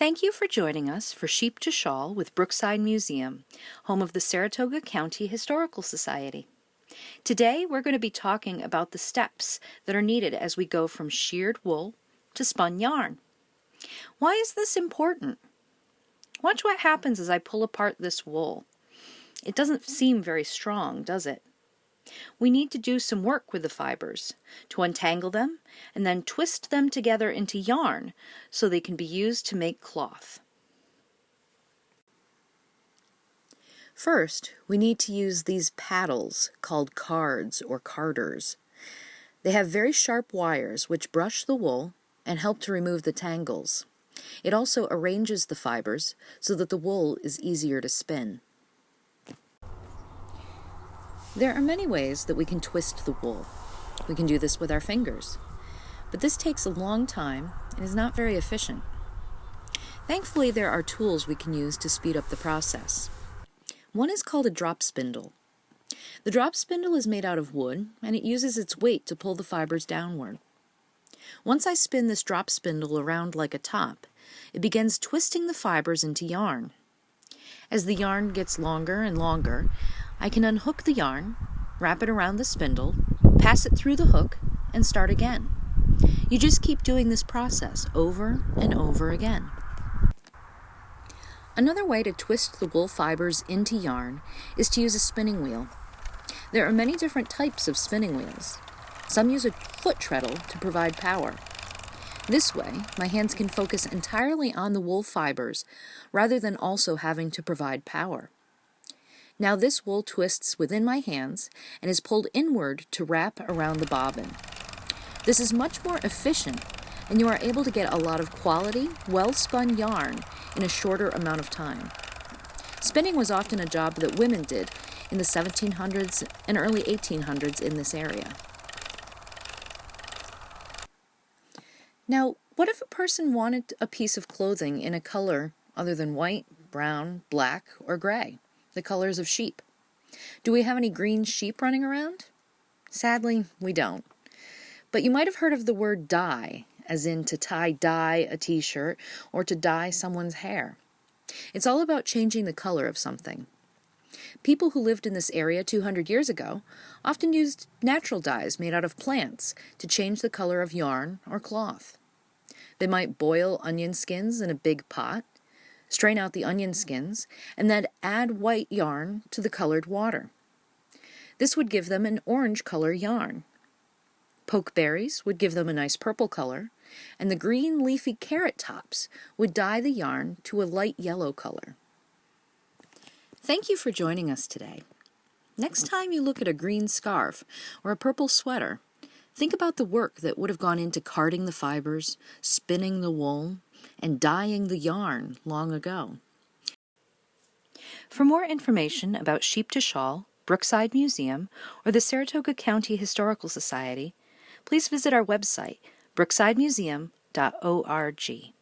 Thank you for joining us for Sheep to Shawl with Brookside Museum, home of the Saratoga County Historical Society. Today we're going to be talking about the steps that are needed as we go from sheared wool to spun yarn. Why is this important? Watch what happens as I pull apart this wool. It doesn't seem very strong, does it? We need to do some work with the fibers to untangle them and then twist them together into yarn so they can be used to make cloth. First, we need to use these paddles called cards or carders. They have very sharp wires which brush the wool and help to remove the tangles. It also arranges the fibers so that the wool is easier to spin. There are many ways that we can twist the wool. We can do this with our fingers, but this takes a long time and is not very efficient. Thankfully, there are tools we can use to speed up the process. One is called a drop spindle. The drop spindle is made out of wood and it uses its weight to pull the fibers downward. Once I spin this drop spindle around like a top, it begins twisting the fibers into yarn. As the yarn gets longer and longer, I can unhook the yarn, wrap it around the spindle, pass it through the hook, and start again. You just keep doing this process over and over again. Another way to twist the wool fibers into yarn is to use a spinning wheel. There are many different types of spinning wheels. Some use a foot treadle to provide power. This way, my hands can focus entirely on the wool fibers rather than also having to provide power. Now this wool twists within my hands and is pulled inward to wrap around the bobbin. This is much more efficient and you are able to get a lot of quality, well-spun yarn in a shorter amount of time. Spinning was often a job that women did in the 1700s and early 1800s in this area. Now, what if a person wanted a piece of clothing in a color other than white, brown, black, or gray? The colors of sheep. Do we have any green sheep running around? Sadly, we don't. But you might have heard of the word dye, as in to dye a t-shirt or to dye someone's hair. It's all about changing the color of something. People who lived in this area 200 years ago often used natural dyes made out of plants to change the color of yarn or cloth. They might boil onion skins in a big pot, strain out the onion skins, and then add white yarn to the colored water. This would give them an orange color yarn. Pokeberries would give them a nice purple color, and the green leafy carrot tops would dye the yarn to a light yellow color. Thank you for joining us today. Next time you look at a green scarf or a purple sweater, think about the work that would have gone into carding the fibers, spinning the wool, and dyeing the yarn long ago. For more information about Sheep to Shawl, Brookside Museum, or the Saratoga County Historical Society, please visit our website, brooksidemuseum.org.